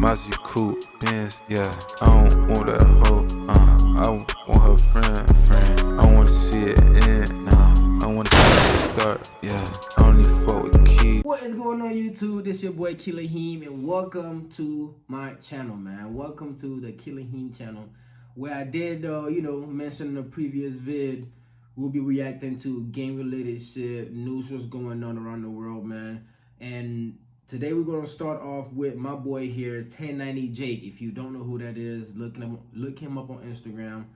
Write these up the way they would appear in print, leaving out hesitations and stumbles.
Mousy cool, Benz, yeah. I don't want that hoe, I want her friend. I wanna see it end, I wanna see it start, yeah. I don't need fuck with Key. What is going on YouTube? This your boy Killer Heem and welcome to my channel, man. Welcome to the Killer Heem channel, where I did, mention in the previous vid, we'll be reacting to game-related shit, news what's going on around the world, man. And today we're gonna start off with my boy here, 1090 Jake. If you don't know who that is, look him up on Instagram,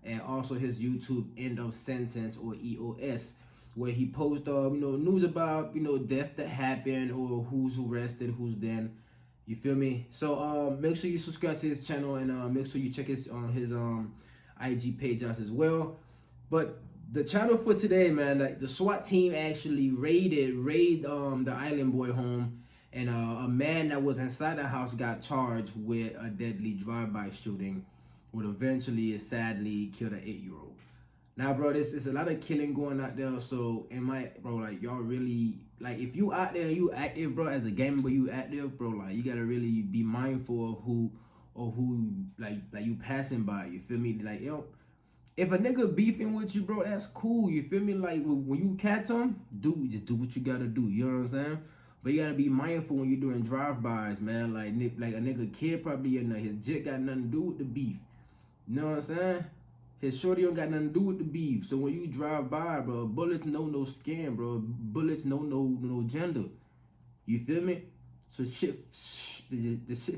and also his YouTube End of Sentence, or EOS, where he posts news about death that happened, or who's arrested, who's dead. You feel me? So make sure you subscribe to his channel, and make sure you check his IG page out as well. But the channel for today, man, like the SWAT team actually raided the Island Boy home, and a man that was inside the house got charged with a deadly drive-by shooting, which eventually sadly killed an 8-year-old. Now, bro, this is a lot of killing going out there. So, y'all really, like, if you out there, you active, bro, as a gamer, you active, bro, like, you gotta really be mindful of who you passing by. You feel me? Like, if a nigga beefing with you, bro, that's cool. You feel me? Like, when you catch him, just do what you gotta do. You know what I'm saying? But you gotta be mindful when you're doing drive-bys, man. Like a nigga kid probably, his jit got nothing to do with the beef. You know what I'm saying? His shorty don't got nothing to do with the beef. So when you drive by, bro, bullets know no skin, bro. Bullets know no gender. You feel me? So the shit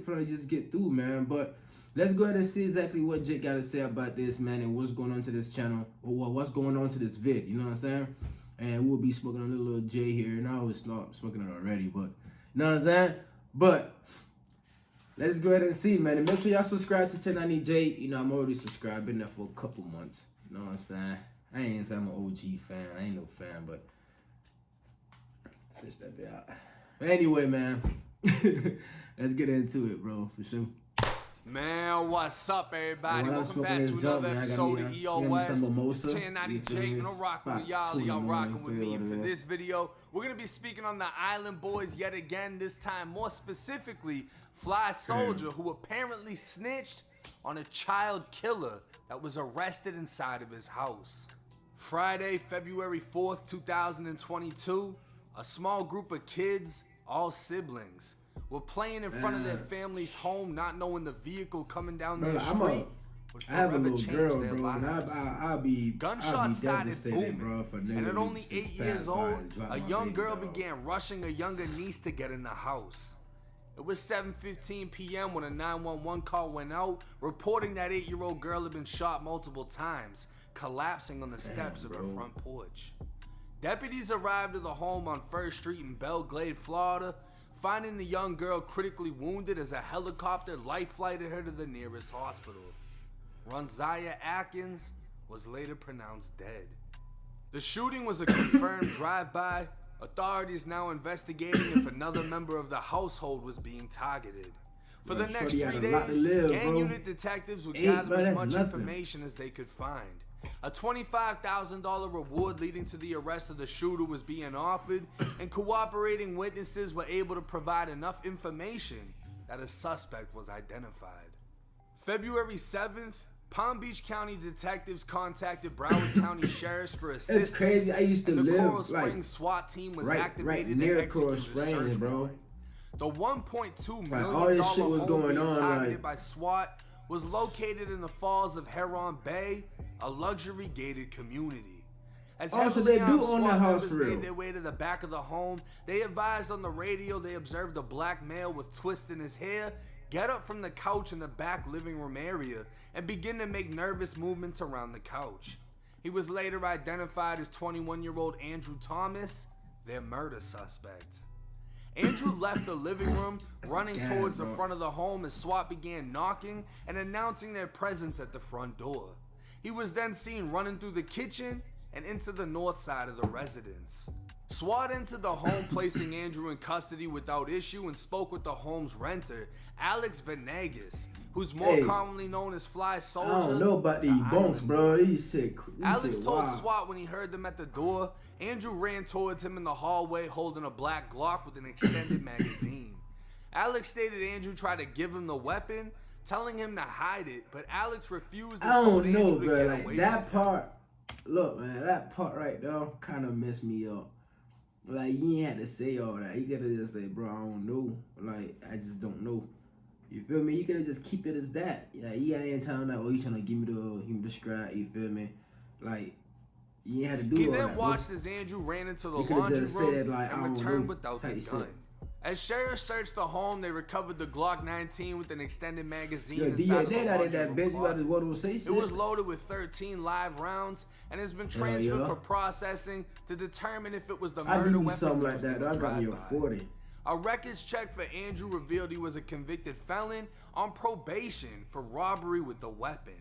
finna just get through, man. But let's go ahead and see exactly what Jake got to say about this, man, and what's going on to this channel, or what's going on to this vid. You know what I'm saying? And we'll be smoking a little J here. And I always not smoking it already, but you know what I'm saying? But let's go ahead and see, man. And make sure y'all subscribe to 1090J. I'm already subscribed. Been there for a couple months. You know what I'm saying? I ain't saying I'm an OG fan. I ain't no fan, but switch that bit out. But anyway, man, let's get into it, bro, for sure. Man, what's up, everybody? Welcome back to another episode of EOS. 1090 Jake, and I'm rocking with y'all. Y'all rocking with me. For this video, we're going to be speaking on the Island Boys yet again. This time, more specifically, Fly Soldier, who apparently snitched on a child killer that was arrested inside of his house. Friday, February 4th, 2022, a small group of kids, all siblings, were playing in front of their family's home, not knowing the vehicle coming down their street would forever change their lives. Gunshots started booming, bro, and at only 8 years old, a young girl began rushing a younger niece to get in the house. It was 7:15 p.m. when a 911 call went out, reporting that 8-year-old girl had been shot multiple times, collapsing on the steps of her front porch. Deputies arrived at the home on 1st Street in Belle Glade, Florida, finding the young girl critically wounded as a helicopter life-flighted her to the nearest hospital. Ronzaya Atkins was later pronounced dead. The shooting was a confirmed drive-by. Authorities now investigating if another member of the household was being targeted. For the next 3 days, gang unit detectives would gather as much information as they could find. A $25,000 reward leading to the arrest of the shooter was being offered, and cooperating witnesses were able to provide enough information that a suspect was identified. February 7th, Palm Beach County detectives contacted Broward County sheriffs for assistance. It's crazy. I used to and the live Coral Springs SWAT team was activated near and Coral executed Springs, search bro. warrant. The $1.2 million all this shit was home going being on, targeted by SWAT was located in the falls of Heron Bay, a luxury gated community. As also, they do own the house for real. Made their way to the back of the home, they advised on the radio they observed a black male with twists in his hair get up from the couch in the back living room area and begin to make nervous movements around the couch. He was later identified as 21-year-old Andrew Thomas, their murder suspect. Andrew left the living room, running towards the front of the home as SWAT began knocking and announcing their presence at the front door. He was then seen running through the kitchen and into the north side of the residence. SWAT entered the home, placing Andrew in custody without issue, and spoke with the home's renter, Alex Venegas, who's more commonly known as Fly Soldier. I don't know about these bunks, bro. These shit. Alex told SWAT when he heard them at the door. Andrew ran towards him in the hallway holding a black Glock with an extended magazine. Alex stated Andrew tried to give him the weapon, telling him to hide it, but Alex refused and I told don't know, Andrew to bro. get Like away that from him. part. Look, man, that part right there kind of messed me up. Like, you ain't had to say all that. You could have just say, bro, I don't know. Like, I just don't know. You feel me? You could have just keep it as that. Like, you ain't telling that, oh, you trying to give me the scrap. You feel me? Like, you ain't had to do all that. He then watched as Andrew ran into the laundry laundry room room like, and returned without the gun. Shit. As sheriffs searched the home, they recovered the Glock 19 with an extended magazine Yo, inside of the laundry that room bitch, closet. It was loaded with 13 live rounds and has been transferred for processing to determine if it was the murder weapon. Something like that. I got me a 40. A records check for Andrew revealed he was a convicted felon on probation for robbery with the weapon.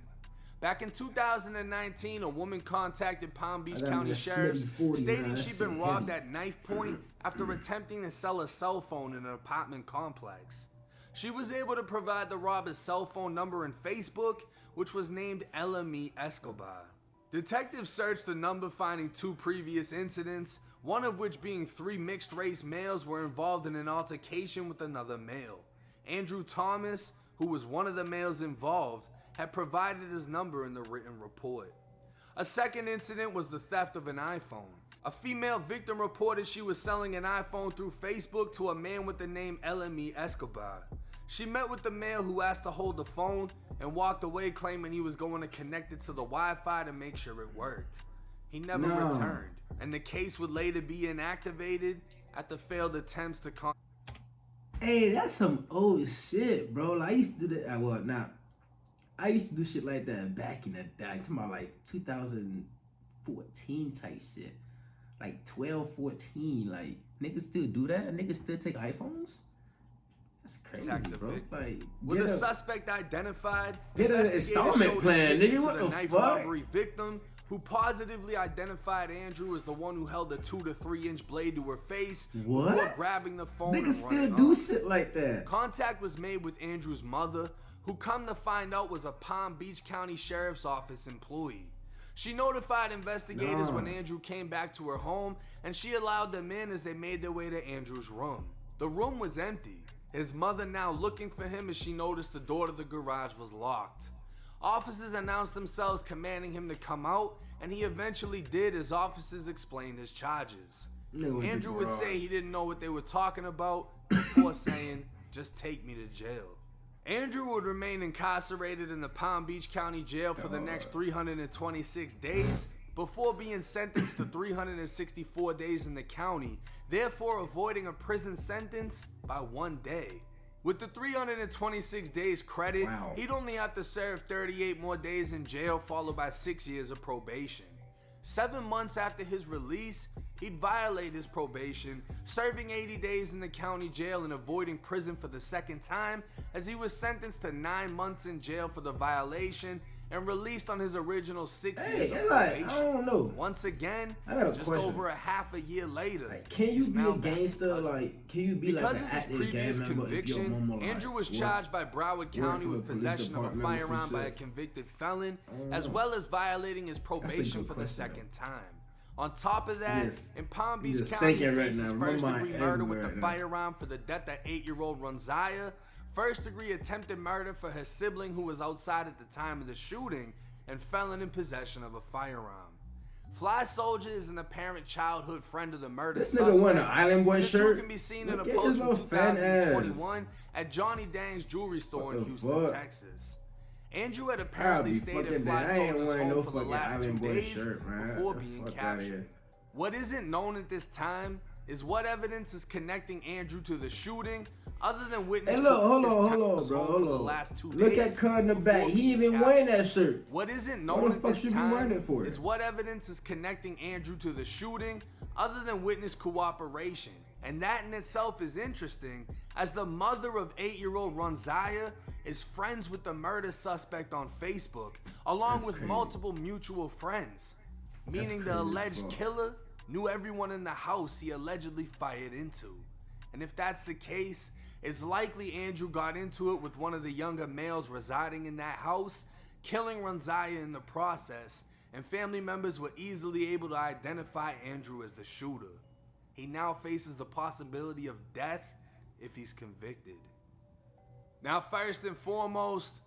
Back in 2019, a woman contacted Palm Beach County Sheriff's stating she'd been robbed at knife point after attempting to sell a cell phone in an apartment complex. She was able to provide the robber's cell phone number and Facebook, which was named Elami Escobar. Detectives searched the number, finding 2 previous incidents, one of which being 3 mixed-race males were involved in an altercation with another male. Andrew Thomas, who was one of the males involved, had provided his number in the written report. A second incident was the theft of an iPhone. A female victim reported she was selling an iPhone through Facebook to a man with the name Elami Escobar. She met with the male who asked to hold the phone and walked away claiming he was going to connect it to the Wi-Fi to make sure it worked. He never returned, and the case would later be inactivated after failed attempts to Hey, that's some old shit, bro. Like, I used to do that. I used to do shit like that back in the day. I'm talking about like 2014 type shit. Like 12, 14. Like, niggas still do that? Niggas still take iPhones? That's crazy, bro. Like, with a suspect identified, get an installment plan, nigga. What the knife fuck? Robbery victim who positively identified Andrew as the one who held a 2 to 3 inch blade to her face before grabbing the phone. Niggas still do shit like that. Contact was made with Andrew's mother, who come to find out was a Palm Beach County Sheriff's Office employee. She notified investigators when Andrew came back to her home, and she allowed them in as they made their way to Andrew's room. The room was empty, his mother now looking for him as she noticed the door to the garage was locked. Officers announced themselves commanding him to come out, and he eventually did as officers explained his charges. Andrew would say he didn't know what they were talking about before saying, "Just take me to jail." Andrew would remain incarcerated in the Palm Beach County Jail for the next 326 days before being sentenced to 364 days in the county, therefore avoiding a prison sentence by 1 day. With the 326 days credit, he'd only have to serve 38 more days in jail, followed by 6 years of probation. 7 months after his release, he'd violate his probation, serving 80 days in the county jail and avoiding prison for the second time, as he was sentenced to 9 months in jail for the violation and released on his original 6 years of probation. I don't know. Once again, just question. over a half a year later, like, can you be a gangster? Like, can you be because like an of his previous conviction, Andrew was charged by Broward County with possession of a firearm by a convicted felon, as well as violating his probation for the second time. On top of that, in Palm Beach County, he faces first-degree murder with a firearm for the death of 8-year-old Ronzaya, first-degree attempted murder for her sibling who was outside at the time of the shooting, and felon in possession of a firearm. Fly Soldier is an apparent childhood friend of the murder suspect. This nigga wearing an Island Boy shirt. Can be seen in a post from 2021 at Johnny Dang's jewelry store in Houston, Texas. Andrew had apparently stayed at Fly Soldier's home for the last 2 days before being captured. What isn't known at this time is what evidence is connecting Andrew to the shooting, other than witness. Hey, look, hold on, bro. Look at Cud in the back. He even wearing that shirt. What isn't known at this time is what evidence is connecting Andrew to the shooting, other than witness cooperation. And that in itself is interesting, as the mother of 8-year-old Ronzaya is friends with the murder suspect on Facebook, along with multiple mutual friends, meaning the alleged killer knew everyone in the house he allegedly fired into. And if that's the case, it's likely Andrew got into it with one of the younger males residing in that house, killing Ronzaya in the process, and family members were easily able to identify Andrew as the shooter. He now faces the possibility of death if he's convicted. Now, first and foremost,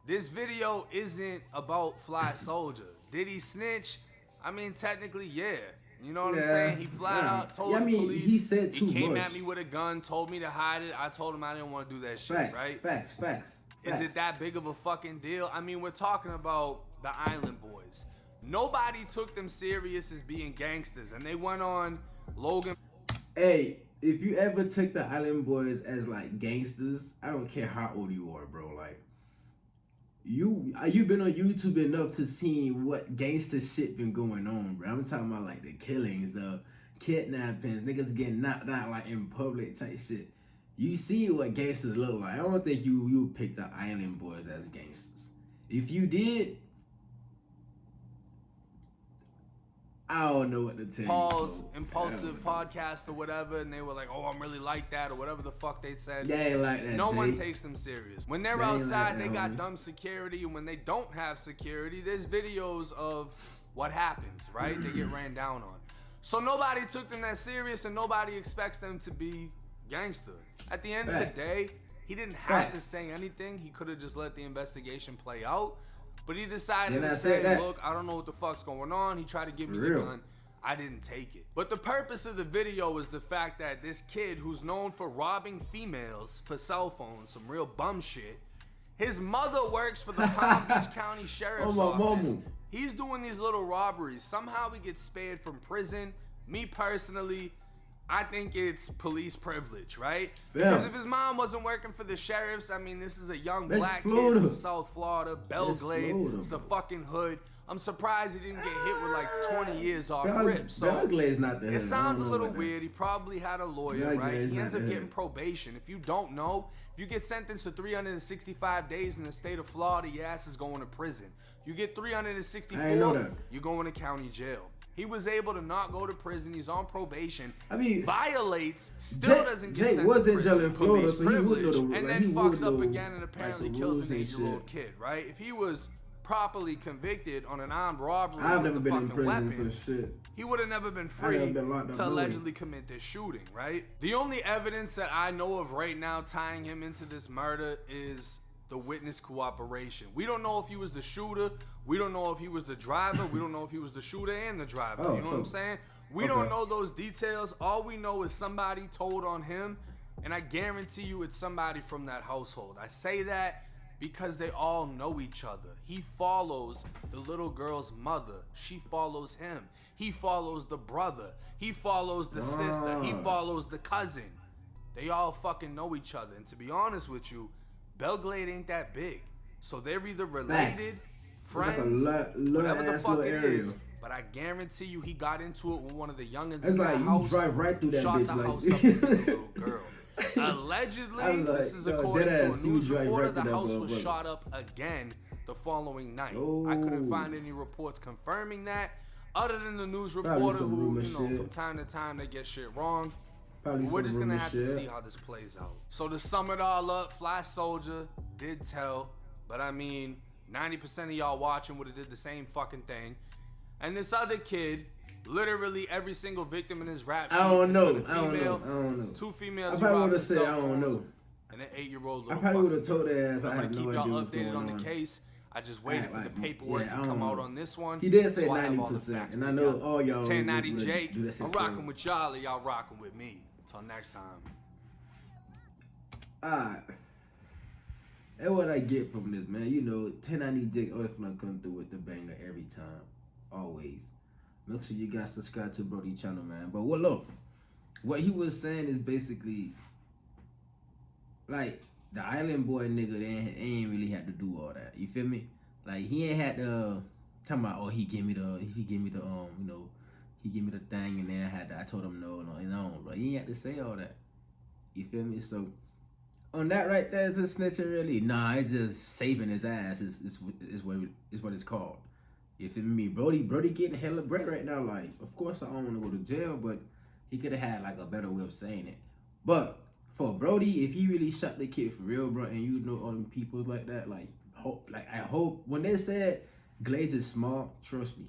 this video isn't about Fly Soldier. Did he snitch? I mean, technically, yeah. You know what I'm saying? He flat out told the police. He said too much. He came at me with a gun, told me to hide it. I told him I didn't want to do that shit, right? Facts. Is it that big of a fucking deal? I mean, we're talking about the Island Boys. Nobody took them serious as being gangsters, and they went on Logan. Hey, if you ever took the Island Boys as like gangsters, I don't care how old you are, bro. Like, you've been on YouTube enough to see what gangster shit been going on, bro. I'm talking about like the killings, the kidnappings, niggas getting knocked out like in public type shit. You see what gangsters look like. I don't think you pick the Island Boys as gangsters. If you did, I don't know what to tell Paul's you. impulsive podcast or whatever, and they were like, "Oh, I'm really like that," or whatever the fuck they said. They ain't like that. No Jay. one takes them serious. When they're They ain't outside, like they that, got homie. dumb security, and when they don't have security, there's videos of what happens, right? They get ran down on. So nobody took them that serious, and nobody expects them to be gangster. At the end of the day, he didn't have to say anything. He could have just let the investigation play out. But he decided to say, look, I don't know what the fuck's going on. He tried to give me the gun. I didn't take it. But the purpose of the video is the fact that this kid who's known for robbing females for cell phones, some real bum shit, his mother works for the Palm Beach County Sheriff's Office. He's doing these little robberies. Somehow he gets spared from prison. Me personally, I think it's police privilege, right? Because if his mom wasn't working for the sheriffs, I mean, this is a young black kid from South Florida, Belgrade. It's the fucking hood. I'm surprised he didn't get hit with like 20 years off rip. So Belgrade's not the hood. It sounds a little weird. He probably had a lawyer, right? He ends up getting probation. If you don't know, if you get sentenced to 365 days in the state of Florida, your ass is going to prison. You get 364, you're going to county jail. He was able to not go to prison. He's on probation. I mean, violates, still doesn't get sent to prison. Police privilege, and then fucks up again and apparently kills an 8-year-old kid, right? If he was properly convicted on an armed robbery with a fucking weapon, he would have never been free to allegedly commit this shooting, right? The only evidence that I know of right now tying him into this murder is the witness cooperation. We don't know if he was the shooter. We don't know if he was the driver. We don't know if he was the shooter and the driver. You know what I'm saying? We don't know those details. All we know is somebody told on him, and I guarantee you it's somebody from that household. I say that because they all know each other. He follows the little girl's mother. She follows him. He follows the brother. He follows the sister. He follows the cousin. They all fucking know each other. And to be honest with you, Belgrade ain't that big. So they're either related, friends, whatever the fuck it is. But I guarantee you he got into it with one of the youngins in the house. You drive right through that shot bitch the like house up with the little girl. Allegedly, this is according to a news reporter, the house was shot up again the following night. I couldn't find any reports confirming that, other than the news reporter who, you know, from time to time they get shit wrong. We're just gonna have to see how this plays out. So to sum it all up, Fly Soldier did tell, but I mean, 90% of y'all watching would have did the same fucking thing. And this other kid, literally every single victim in his rap sheet, I don't know. 2 females. I probably would have said I don't know. And an 8-year-old little. I probably would have told their ass I'm I gonna had keep no y'all idea updated on the case. I just waited for the paperwork to come out on this one. He did say so 90%, and I know all y'all. It's 1090 Jake. I'm rocking with y'all, and y'all rocking with me. Until next time. Alright. That's what I get from this, man. You know, 1090 Jake always gonna come through with the banger every time. Always. Make sure you guys subscribe to Brody channel, man. But look, what he was saying is basically like the Island Boy nigga, they ain't really had to do all that. You feel me? Like he ain't had to talking about, oh, he gave me the you know, he gave me the thing, and then I told him no, bro. He ain't had to say all that. You feel me? So on that right there, is it snitching really? Nah, it's just saving his ass. Is what it's called. You feel me? Brody getting hella bread right now. Like, of course I don't want to go to jail, but he could have had like a better way of saying it. But for Brody, if he really shot the kid for real, bro, and you know all them people like that, I hope when they said Glaze is small, trust me.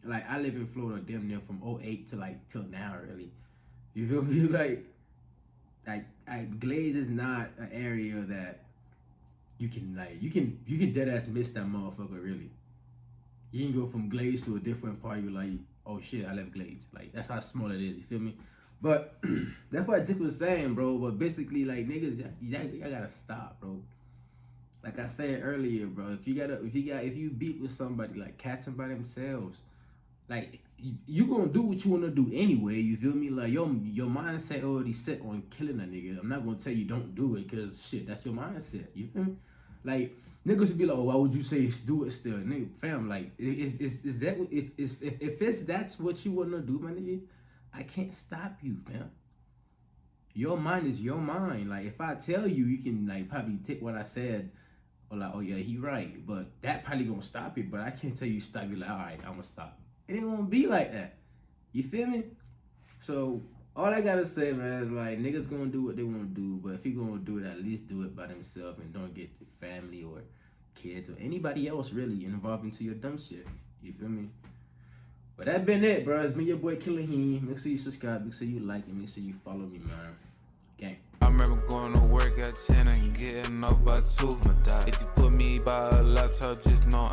Like, I live in Florida damn near from 08 to till now, really. You feel me? Like Glaze is not an area that you can dead ass miss that motherfucker. Really, you can go from Glaze to a different part. You're like, oh shit, I left Glaze. Like that's how small it is. You feel me? But that's what Dick was saying, bro. But basically, like niggas, y'all gotta stop, bro. Like I said earlier, bro. If you beat with somebody, like catching by themselves, like you gonna do what you wanna do anyway. You feel me? Like your mindset already set on killing a nigga. I'm not gonna tell you don't do it, cause shit, that's your mindset. You feel me? Like niggas should be like, oh, why would you say do it still, nigga? Fam, like is that if that's what you wanna do, my nigga? I can't stop you, fam. Your mind is your mind. Like if I tell you, you can like probably take what I said, or like, oh yeah, he right. But that probably gonna stop it. But I can't tell you stop. You like, all right, I'm gonna stop. It ain't gonna be like that. You feel me? So all I gotta say, man, is like niggas gonna do what they wanna do. But if you gonna do it, at least do it by themselves and don't get family or kids or anybody else really involved into your dumb shit. You feel me? But that been it, bro. It's been your boy Killer Heen. Make sure you subscribe. Make sure you like it. Make sure you follow me, man. Gang. I remember going to work at 10 and getting off by 2. If you put me by a laptop, just know